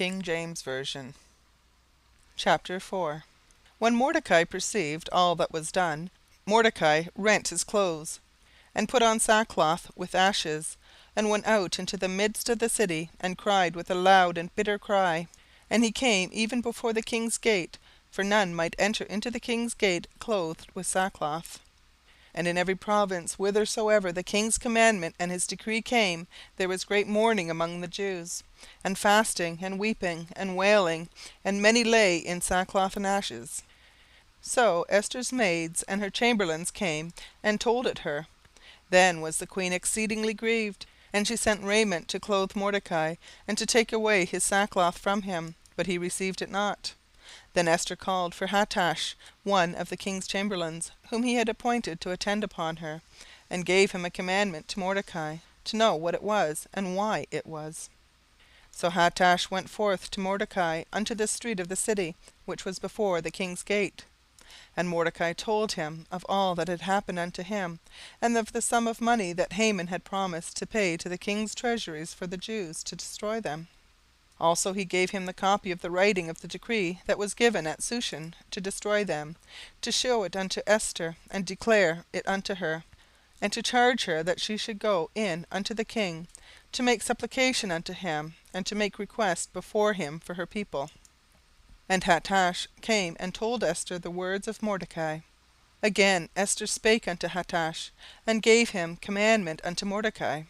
King James Version. Chapter 4. When Mordecai perceived all that was done, Mordecai rent his clothes, and put on sackcloth with ashes, and went out into the midst of the city, and cried with a loud and bitter cry. And he came even before the king's gate, for none might enter into the king's gate clothed with sackcloth. And in every province whithersoever the king's commandment and his decree came, there was great mourning among the Jews, and fasting, and weeping, and wailing, and many lay in sackcloth and ashes. So Esther's maids and her chamberlains came and told it her. Then was the queen exceedingly grieved, and she sent raiment to clothe Mordecai, and to take away his sackcloth from him, but he received it not. Then Esther called for Hattash, one of the king's chamberlains, whom he had appointed to attend upon her, and gave him a commandment to Mordecai, to know what it was, and why it was. So Hattash went forth to Mordecai unto the street of the city, which was before the king's gate. And Mordecai told him of all that had happened unto him, and of the sum of money that Haman had promised to pay to the king's treasuries for the Jews, to destroy them. Also he gave him the copy of the writing of the decree that was given at Shushan to destroy them, to shew it unto Esther, and declare it unto her, and to charge her that she should go in unto the king, to make supplication unto him, and to make request before him for her people. And Hattash came and told Esther the words of Mordecai. Again Esther spake unto Hattash, and gave him commandment unto Mordecai.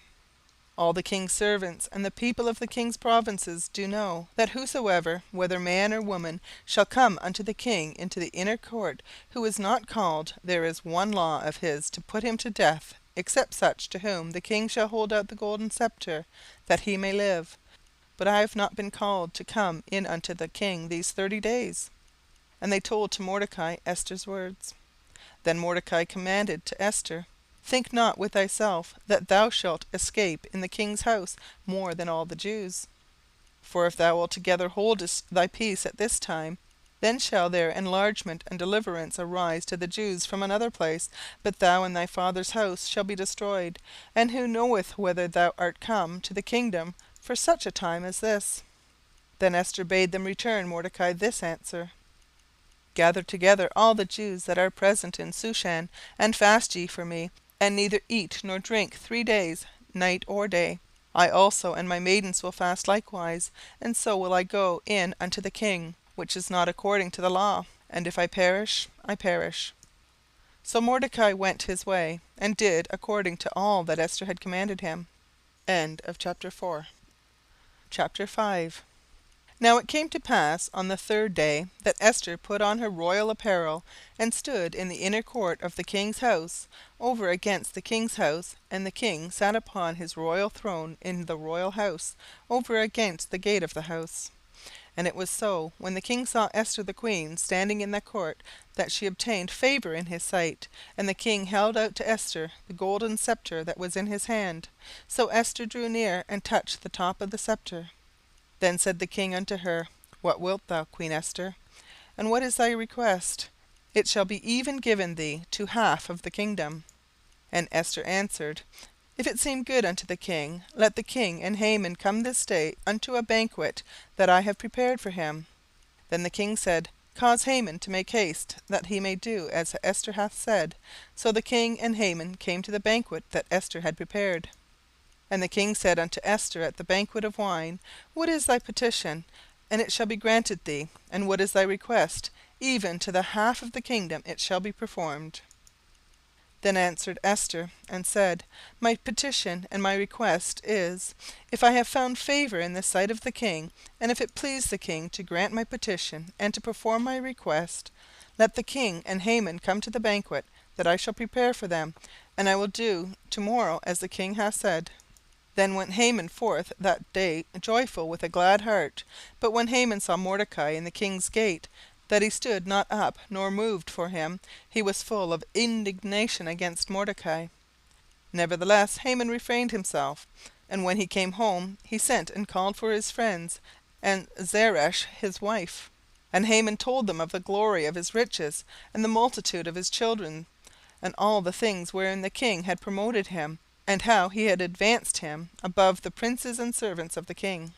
All the king's servants and the people of the king's provinces do know, that whosoever, whether man or woman, shall come unto the king into the inner court, who is not called, there is one law of his to put him to death, except such to whom the king shall hold out the golden sceptre, that he may live. But I have not been called to come in unto the king these 30 days. And they told to Mordecai Esther's words. Then Mordecai commanded to Esther, Think not with thyself that thou shalt escape in the king's house more than all the Jews. For if thou altogether holdest thy peace at this time, then shall there enlargement and deliverance arise to the Jews from another place, but thou and thy father's house shall be destroyed. And who knoweth whether thou art come to the kingdom for such a time as this? Then Esther bade them return Mordecai this answer. Gather together all the Jews that are present in Shushan, and fast ye for me, and neither eat nor drink 3 days, night or day. I also and my maidens will fast likewise, and so will I go in unto the king, which is not according to the law, and if I perish, I perish. So Mordecai went his way, and did according to all that Esther had commanded him. End of chapter 4. Chapter 5. Now it came to pass on the 3rd day that Esther put on her royal apparel, and stood in the inner court of the king's house, over against the king's house, and the king sat upon his royal throne in the royal house, over against the gate of the house. And it was so, when the king saw Esther the queen standing in the court, that she obtained favour in his sight, and the king held out to Esther the golden sceptre that was in his hand. So Esther drew near, and touched the top of the sceptre. Then said the king unto her, What wilt thou, Queen Esther? And what is thy request? It shall be even given thee to half of the kingdom. And Esther answered, If it seem good unto the king, let the king and Haman come this day unto a banquet that I have prepared for him. Then the king said, Cause Haman to make haste, that he may do as Esther hath said. So the king and Haman came to the banquet that Esther had prepared. And the king said unto Esther at the banquet of wine, What is thy petition? And it shall be granted thee. And what is thy request? Even to the half of the kingdom it shall be performed. Then answered Esther, and said, My petition and my request is, if I have found favour in the sight of the king, and if it please the king to grant my petition and to perform my request, let the king and Haman come to the banquet that I shall prepare for them, and I will do tomorrow as the king hath said. Then went Haman forth that day joyful with a glad heart. But when Haman saw Mordecai in the king's gate, that he stood not up nor moved for him, he was full of indignation against Mordecai. Nevertheless Haman refrained himself, and when he came home, he sent and called for his friends, and Zeresh his wife. And Haman told them of the glory of his riches, and the multitude of his children, and all the things wherein the king had promoted him, and how he had advanced him above the princes and servants of the king.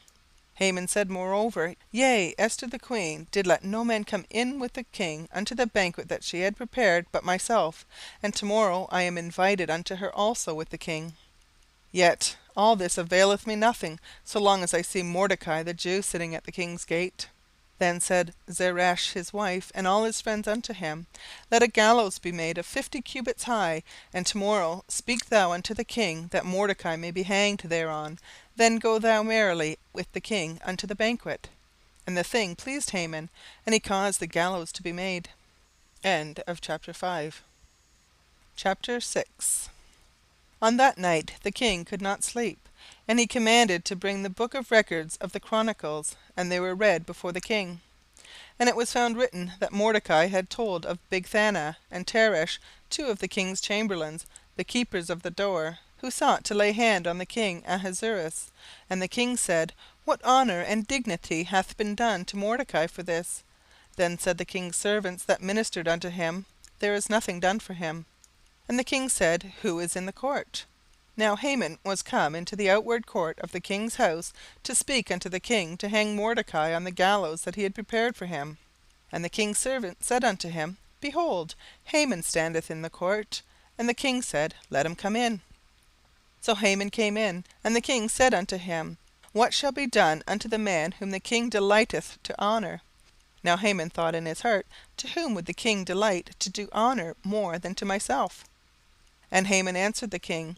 Haman said moreover, Yea, Esther the queen did let no man come in with the king unto the banquet that she had prepared but myself, and tomorrow I am invited unto her also with the king. Yet all this availeth me nothing, so long as I see Mordecai the Jew sitting at the king's gate. Then said Zeresh his wife and all his friends unto him, Let a gallows be made of 50 cubits high, and tomorrow speak thou unto the king, that Mordecai may be hanged thereon. Then go thou merrily with the king unto the banquet. And the thing pleased Haman, and he caused the gallows to be made. End of chapter 5. Chapter 6. On that night the king could not sleep, and he commanded to bring the book of records of the Chronicles, and they were read before the king. And it was found written that Mordecai had told of Bigthana and Teresh, 2 of the king's chamberlains, the keepers of the door, who sought to lay hand on the king Ahasuerus. And the king said, What honour and dignity hath been done to Mordecai for this? Then said the king's servants that ministered unto him, There is nothing done for him. And the king said, Who is in the court? Now Haman was come into the outward court of the king's house to speak unto the king to hang Mordecai on the gallows that he had prepared for him. And the king's servant said unto him, Behold, Haman standeth in the court. And the king said, Let him come in. So Haman came in, and the king said unto him, What shall be done unto the man whom the king delighteth to honour? Now Haman thought in his heart, To whom would the king delight to do honour more than to myself? And Haman answered the king,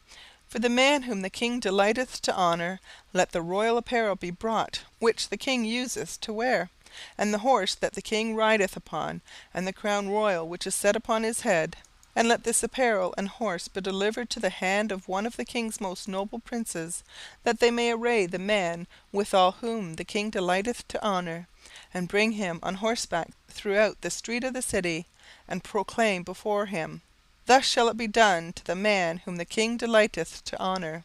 For the man whom the king delighteth to honour, let the royal apparel be brought, which the king useth to wear, and the horse that the king rideth upon, and the crown royal which is set upon his head. And let this apparel and horse be delivered to the hand of one of the king's most noble princes, that they may array the man withal whom the king delighteth to honour, and bring him on horseback throughout the street of the city, and proclaim before him, Thus shall it be done to the man whom the king delighteth to honour.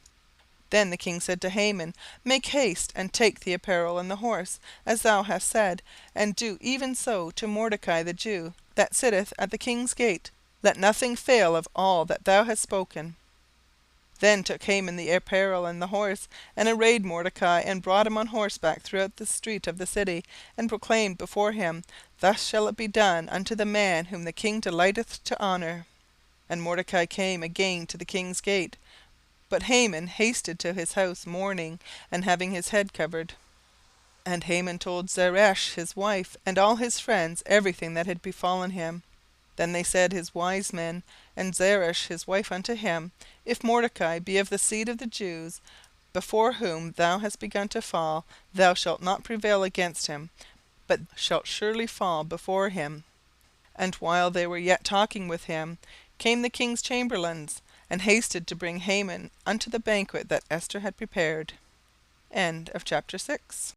Then the king said to Haman, Make haste, and take the apparel and the horse, as thou hast said, and do even so to Mordecai the Jew, that sitteth at the king's gate. Let nothing fail of all that thou hast spoken. Then took Haman the apparel and the horse, and arrayed Mordecai, and brought him on horseback throughout the street of the city, and proclaimed before him, Thus shall it be done unto the man whom the king delighteth to honour. And Mordecai came again to the king's gate. But Haman hasted to his house mourning, and having his head covered. And Haman told Zeresh his wife and all his friends everything that had befallen him. Then they said his wise men and Zeresh his wife unto him, If Mordecai be of the seed of the Jews, before whom thou hast begun to fall, thou shalt not prevail against him, but shalt surely fall before him. And while they were yet talking with him, came the king's chamberlains, and hasted to bring Haman unto the banquet that Esther had prepared. End of chapter 6.